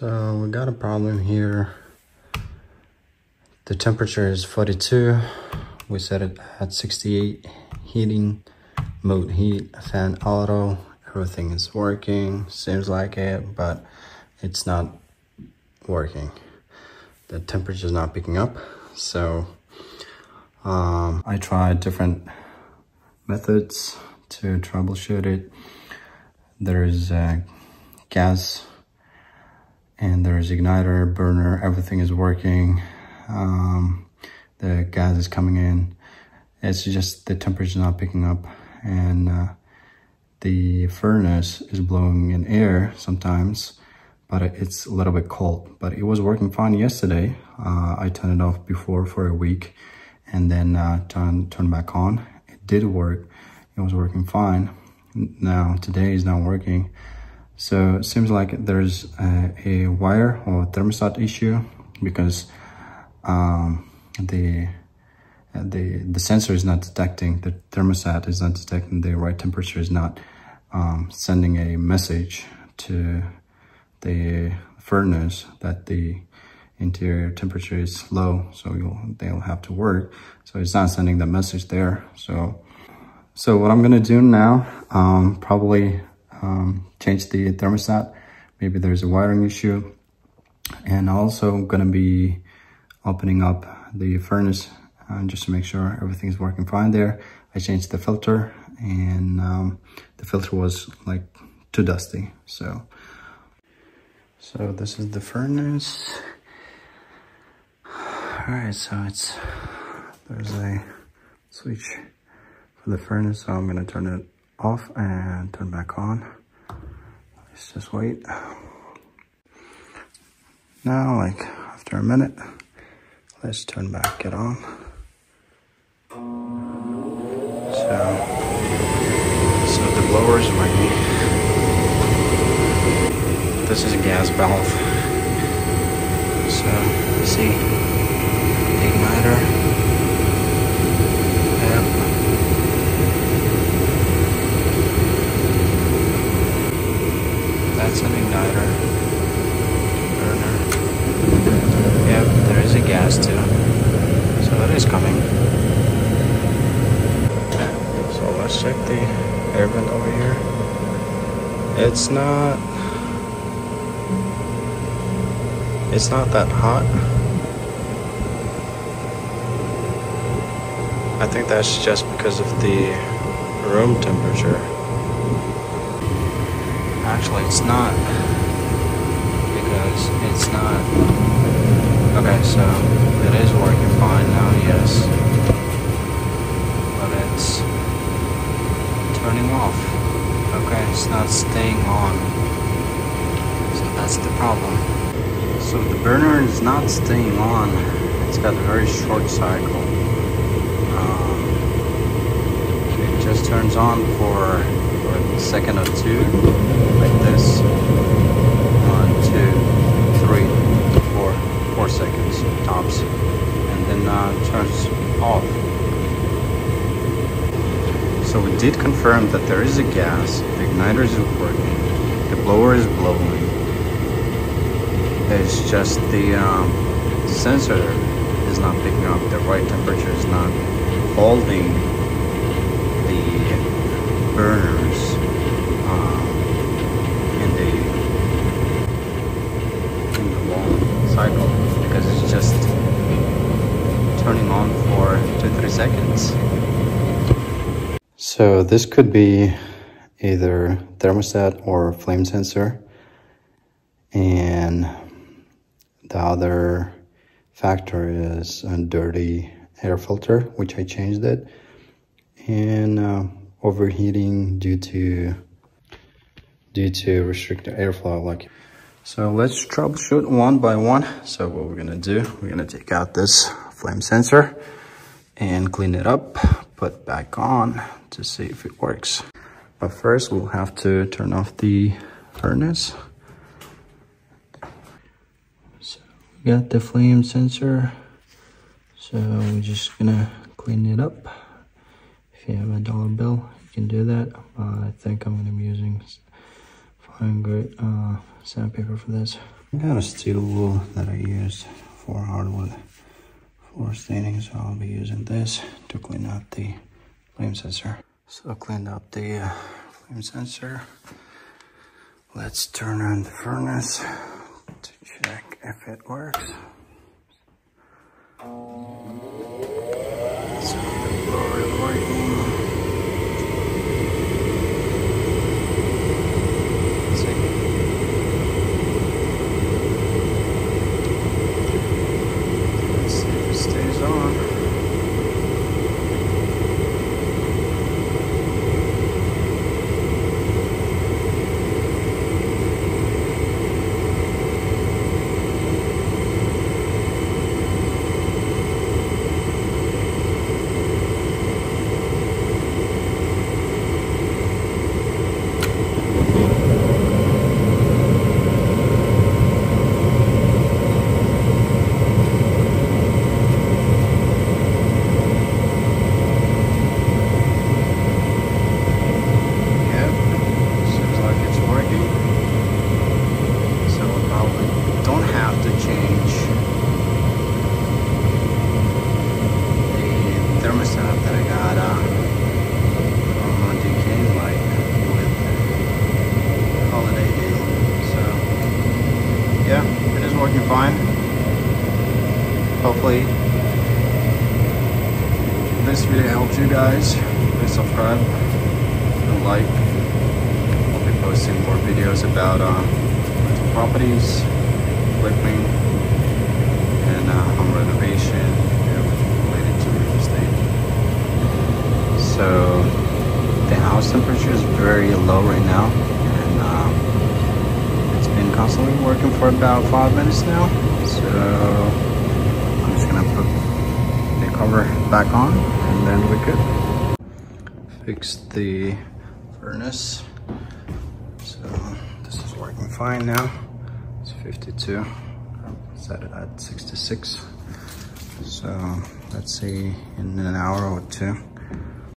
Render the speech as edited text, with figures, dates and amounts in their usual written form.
So we got a problem here. The temperature is 42. We set it at 68. Heating mode, heat, fan auto, everything is working. Seems like it, but it's not working. The temperature is not picking up. So I tried different methods to troubleshoot it. There's gas and there's igniter, burner, everything is working. The gas is coming in. It's just the temperature is not picking up, and the furnace is blowing in air sometimes, but it's a little bit cold. But it was working fine yesterday. I turned it off before for a week and then turned back on. It did work. It was working fine. Now today is not working. So it seems like there's a wire or thermostat issue, because the sensor is not detecting, the thermostat is not detecting the right temperature, is not sending a message to the furnace that the interior temperature is low, so they'll have to work. So it's not sending the message there. So what I'm gonna do now, probably change the thermostat. Maybe there's a wiring issue. And also gonna be opening up the furnace just to make sure everything's working fine there. I changed the filter, and the filter was like too dusty. So this is the furnace. All right, so there's a switch for the furnace, so I'm gonna turn it off and turn back on. Let's just wait. Now, like after a minute, let's turn back it on. So the blower is working. This is a gas valve. So you see the igniter. Yep. That's an igniter. Burner. Yep, there is a gas too. So it is coming. So let's check the air vent over here. It's not that hot. I think that's just because of the room temperature. Actually, it's not, because it's not. Okay, so it is working fine now, yes. But it's turning off. Okay, it's not staying on. So that's the problem. So the burner is not staying on. It's got a very short cycle. It just turns on for a second or two, like this. 1, 2, 3, 4 seconds tops, and then turns off. So we did confirm that there is a gas, the igniter is working, the blower is blowing. It's just the sensor is not picking up the right temperature, is not holding the burners in the long cycle, because it's just turning on for 2-3 seconds. So this could be either thermostat or flame sensor, and the other factor is a dirty air filter, which I changed it, and overheating due to restricted airflow. So let's troubleshoot one by one. So what we're gonna do, we're gonna take out this flame sensor and clean it up, put back on to see if it works. But first we'll have to turn off the furnace. So we got the flame sensor, so we're just gonna clean it up. If you have a dollar bill, you can do that. I think I'm gonna be using fine grit sandpaper for this. I got a steel wool that I used for hardwood floor staining, so I'll be using this to clean up the flame sensor. So I cleaned up the flame sensor. Let's turn on the furnace to check if it works. So the blower is working. Let's see. Let's see if it stays on. Thermostat that I got from DK like with holiday deal. So yeah, it is working fine. Hopefully this video helps you guys. Please subscribe and like. I'll be posting more videos about properties, flipping, and home renovation. So the house temperature is very low right now, and it's been constantly working for about 5 minutes now. So I'm just gonna put the cover back on, and then we're good. Fixed the furnace, so this is working fine now. It's 52. Set it at 66. So let's see in an hour or two